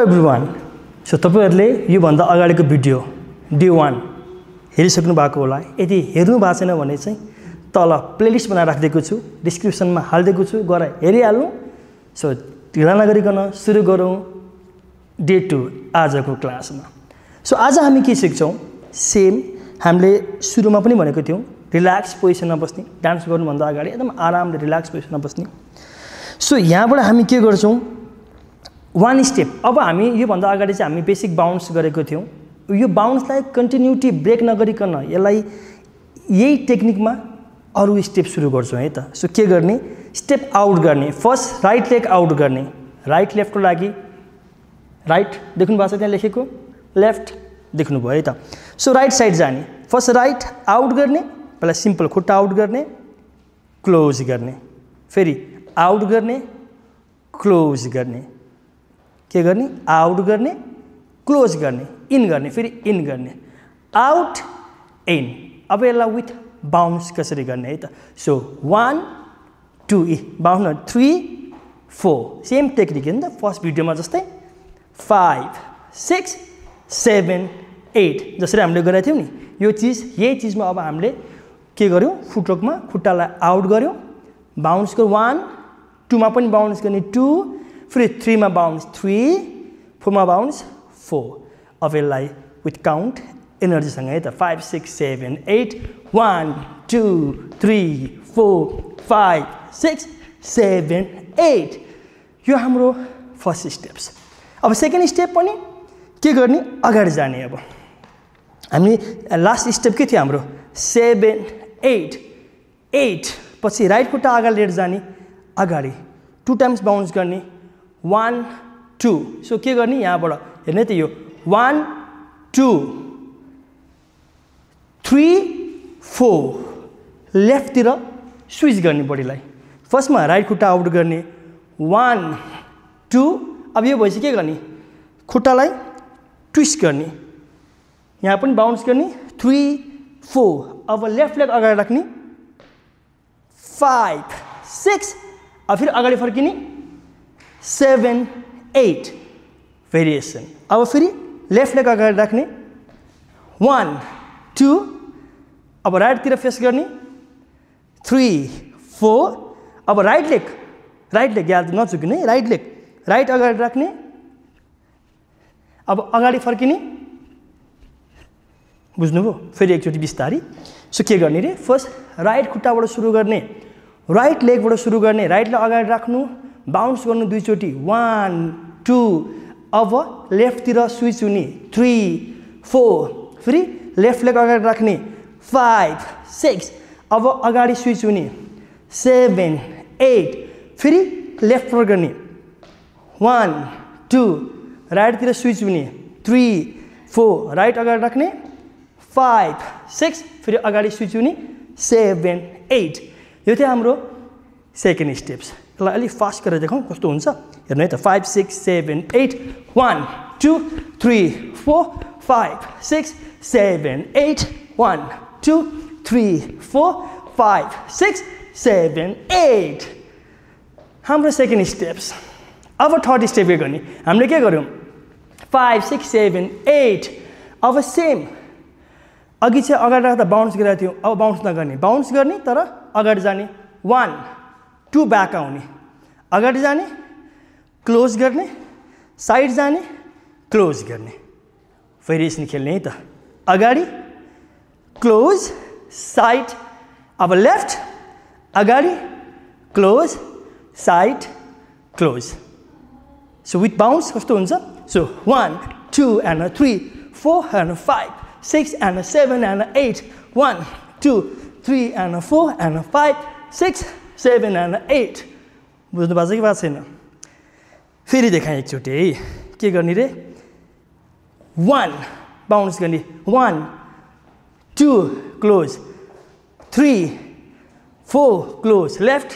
everyone so तपाईहरुले यो भन्दा अगाडिको भिडियो डे 1 हेरिसक्नु भएको होला यदि हेर्नु भएको छैन भने चाहिँ तल प्लेलिस्ट बनाएर राख्दिएको छु डिस्क्रिप्सनमा हाल्दिएको छु गएर हेरिहाल्नु सो ढिला नगरिकन सुरु गरौँ डे 2 आजको क्लासमा सो आज हामी के सिक्छौं सेम हामीले सुरुमा पनि भनेको थियौं रिल्याक्स पोजिसनमा बस्ने डान्स गर्नु भन्दा अगाडि एकदम आरामले रिल्याक्स पोजिसनमा बस्ने सो यहाँबाट हामी के गर्छौं वन स्टेप अब हामी यो भन्दा अगाडि चाहिँ हामी बेसिक बाउन्स गरेको थियौं यो बाउन्सलाई कन्टिन्युटी ब्रेक नगरिकन यसलाई यही टेक्निकमा अरु स्टेप सुरु गर्छौं है त सो के गर्ने स्टेप आउट गर्ने फर्स्ट राइट लेग आउट गर्ने राइट लेफ्ट को लागि राइट देख्नु भएको छ त्यहाँ लेखेको लेफ्ट देख्नु भयो है त सो राइट साइड जाने फर्स्ट राइट आउट गर्ने पहिला सिम्पल खुट्टा आउट गर्ने क्लोज गर्ने फेरि आउट गर्ने क्लोज गर्ने के गर्ने आउट गर्ने क्लोज गर्ने इन गर्ने फेरि इन गर्ने आउट इन अब यसलाई विथ बाउन्स कसरी गर्ने है त सो 1 2 बाउन्स 3 4 सेम टेक्निक हैन त फर्स्ट भिडियोमा जस्तै 5 6 7 8 जसरी हामीले गरेका थियौं नि यो चीज यही चीजमा अब हामीले के गर्यौं फुटवर्कमा खुट्टालाई आउट गर्यौं बाउन्स को 1 2 मा पनि बाउन्स गर्ने 2 फिर 3 मा बाउन्स 3 4 मा बाउन्स 4 अब यसलाई विथ काउन्ट एनर्जी सँग है त 5 6 7 8 1 2 3 4 5 6 7 8 यो हाम्रो फर्स्ट स्टेप्स अब सेकेन्ड स्टेप पनि के गर्ने अगाडि जाने अब हामी लास्ट स्टेप के थियो हाम्रो 7 8 8 पछि राइट खुट्टा अगाडि लिएर जाने अगाडि 2 टाइम्स बाउन्स गर्ने 1 2 सो के गर्ने यहाँबाट हेर्ने त यो 1 2 3 4 लेफ्ट तिर स्विच गर्ने बडीलाई फर्स्टमा राइट खुट्टा आउट गर्ने 1 2 अब यो भएपछि के गर्ने खुट्टालाई ट्विस्ट गर्ने यहाँ पनि बाउन्स गर्ने 3 4 अब लेफ्ट लेग अगाडि राख्ने 5 6 अब फेरि अगाडि फर्किने 7 8 भेरिएसन अब फेरि लेफ्ट लेग अगाडि राख्ने 1 2 अब राइट तिर फेस गर्ने 3 4 अब राइट लेग याद नचुक्ने है राइट लेग राइट अगाडि राख्ने अब अगाडि फर्किने बुझ्नुभयो फेरि एकचोटी बिस्तारी सो के गर्ने रे फर्स्ट राइट खुट्टाबाट सुरु गर्ने राइट लेगबाट सुरु गर्ने राइटलाई अगाडि राख्नु बाउन्स गर्नु दुई चोटी 1 2 अब लेफ्ट तिर स्विच हुने 3 4 फेरि लेफ्ट लेग अगाडि राख्ने 5 6 अब अगाडि स्विच हुने 7 8 फेरि लेफ्ट फर गर्ने 1 2 राइट तिर स्विच हुने 3 4 राइट अगाडि राख्ने 5 6 फेरि अगाडि स्विच हुने 7 8 यो चाहिँ हाम्रो सेकेन्ड स्टेप्स यसलाई अलि फास्ट गरेर देखाउँ कस्तो हुन्छ हेर्नु है त 5 6 7 8 1 2 3 4 5 6 7 8 1 2 3 4 5 6 7 8 हाम्रो सेकेन्ड स्टेप्स अब थर्ड स्टेप के गर्ने हामीले के गर्यौं 5 6 7 8 अब सेम अघि चाहिँ अगाडि राख्दा बाउन्स गरेको थियौं अब बाउन्स नगर्ने बाउन्स गर्ने तर अगाडि जाने 1 2 ब्याक आउने अगाडि जाने क्लोज गर्ने साइड जाने क्लोज गर्ने भेरिएसन खेल्ने है त अगाडि क्लोज साइड अब लेफ्ट अगाडि close side close so with bounce कस्तो हुन्छ so 1 2 and 3 4 and 5 6 and 7 and 8 1 2 3 and 4 and 5 6 7 and 8 बुझ्नु भएको छ कि भएको छैन फेरि देखाएँ एकचोटि है के गर्ने रे 1 बाउन्स गर्ने 1 2 close 3 4 close left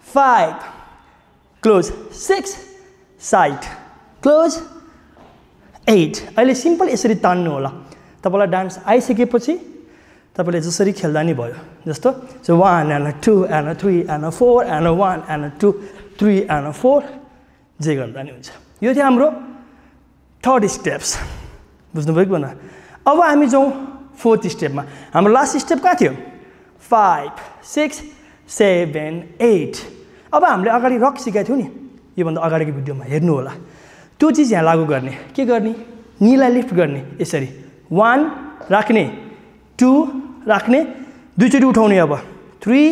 5 close 6 side close 8 अहिले सिम्पल यसरी तान्नु होला तपाईलाई डान्स आइसकेपछि तपाईले जसरी खेल्दा नि भयो जस्तो so 1 and 2 and 3 and 4 and 1 and 2 3 and 4 जे गर्दा नि हुन्छ यो थियो हाम्रो थर्ड स्टेप्स बुझ्नुभयो कि भन अब हामी जाउँ फोर्थ स्टेपमा हाम्रो लास्ट स्टेप कहाँ थियो 5 6 7 8 अब हामीले अगाडि रक सिकाएको थियौँ नि योभन्दा अगाडिको भिडियोमा हेर्नु होला त्यो चिज यहाँ लागू गर्ने के गर्ने नीलाई लिफ्ट गर्ने यसरी 1 राख्ने 2 राख्ने दुईचोटि उठाउने अब 3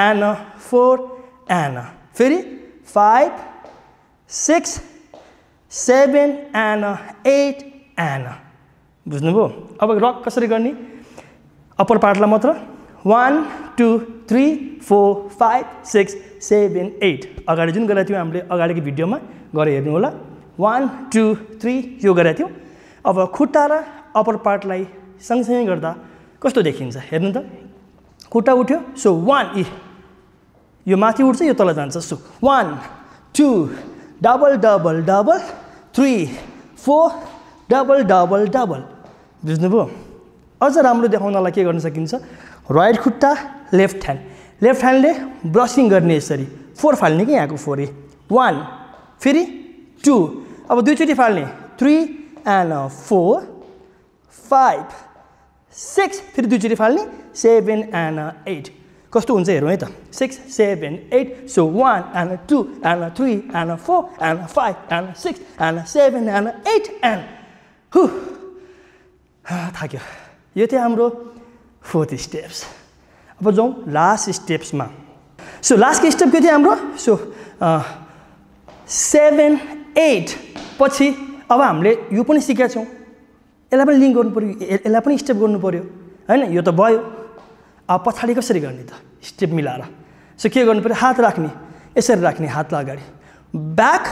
and 4 and फेरि 5 6 7 and 8 and बुझ्नुभयो अब रक कसरी गर्ने अप्पर पार्टलाई मात्र 1 2 3 4 5 6 7 8 अगाडि जुन गरेको थियौँ हामीले अगाडिको भिडियोमा गरे हेर्नु होला 1 2 3 यो गरेको थियौँ अब खुट्टा र अप्पर पार्टलाई सँगसँगै गर्दा कस्तो देखिन्छ हेर्नु त खुट्टा उठ्यो सो 1 यो माथि उठ्छ यो तल जान्छ so 1 2 double double double 3 4 double double double बुझ्नुभयो अझ राम्रो देखाउनलाई के गर्न सकिन्छ राइट खुट्टा लेफ्ट ह्यान्डले ब्रसिङ गर्ने यसरी 4 फाल्ने कि यहाँको 4 1 फेरि 2 अब दुईचोटि फाल्ने 3 and 4 5 6 फेरि दुईचोटि फाल्ने 7 and 8 कस्तो हुन्छ हेरौँ है त 6 7 8 so 1 and 2 and 3 and 4 and 5 and 6 and 7 and 8 and थाक्यो यो थियो हाम्रो फोर्थ स्टेप्स अब जाउँ लास्ट स्टेप्समा सो लास्टको स्टेप के थियो हाम्रो सो 7 8 पछि अब हामीले यो पनि सिकेका छौँ यसलाई पनि लिङ्क गर्नु पर्यो यसलाई पनि स्टेप गर्नु पर्यो हैन यो त भयो अब पछाडि कसरी गर्ने त स्टेप मिलाएर सो के गर्नु पर्यो हात राख्ने यसरी राख्ने हातलाई अगाडि ब्याक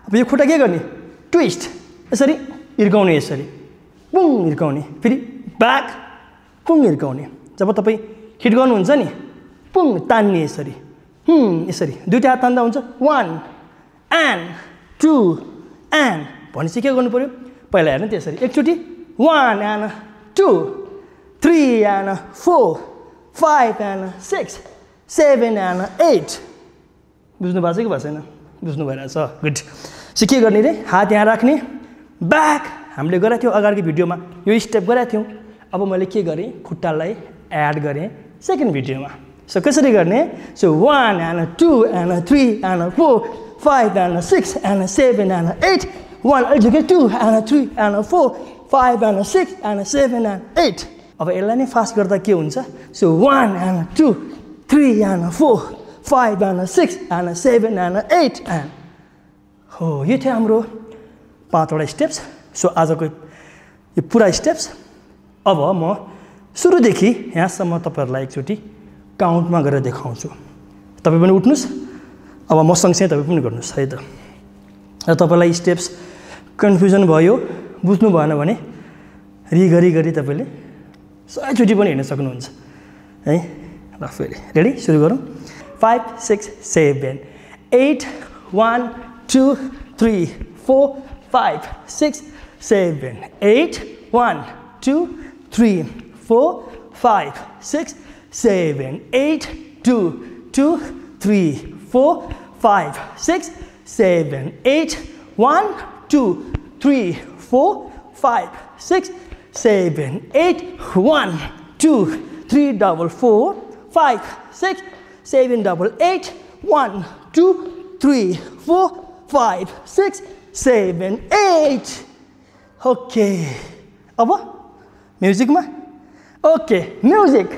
अब यो खुट्टा के गर्ने ट्विस्ट यसरी हिर्काउने यसरी पुङ हिर्काउने फेरि ब्याक पुङ हिर्काउने जब तपाईँ हिट गर्नुहुन्छ नि पुङ तान्ने यसरी यसरी दुईटा हात तान्दा हुन्छ 1 and 2 and भनेपछि के गर्नु पर्यो पहिला हेर्नु त्यसरी एकचोटि 1 and 2 3 and 4 5 and 6 7 and 8 बुझ्नु भएको छ कि भएको छैन बुझ्नु भइरहेछ गुड सो के गर्ने रे हात यहाँ राख्ने ब्याक हामीले गरेको थियौँ अगाडिको भिडियोमा यो स्टेप गरेको थियौँ अब मैले के गरेँ खुट्टालाई एड गरेँ सेकेन्ड भिडियोमा सो कसरी गर्ने so 1 and 2 and 3 and 4 5 and 6 and 7 and 8 1 अलझुके 2 and 3 and 4 5 and 6 and 7 and 8 अब यसलाई नै फास्ट गर्दा के हुन्छ so 1 and 2 3 and 4 5 and 6 and 7 and 8 and हो यो थियो हाम्रो 5वटा स्टेप्स सो आजको यो पुरा स्टेप्स अब म सुरुदेखि यहाँसम्म तपाईँहरूलाई एकचोटि काउन्टमा गरेर देखाउँछु तपाईँ पनि उठ्नुहोस् अब म सँगसँगै तपाईँ पनि गर्नुहोस् है त र तपाईँलाई स्टेप्स कन्फ्युजन भयो बुझ्नु भएन भने रिगरी तपाईँले 100चोटि पनि हेर्न सक्नुहुन्छ है ल फेरि रेडी सुरु गरौँ 5 6 7 8 1 2 3 4 5 6 7 8 1 2 3 4 5 6 7 8 2 2 3 4 5 6 7 8 1 2 3 4 5 6 7 8 1 2 3 4 4 5 6 7 8 1 2 3 4 5 6 7 8 ओके अब म्युजिकमा ओके म्युजिक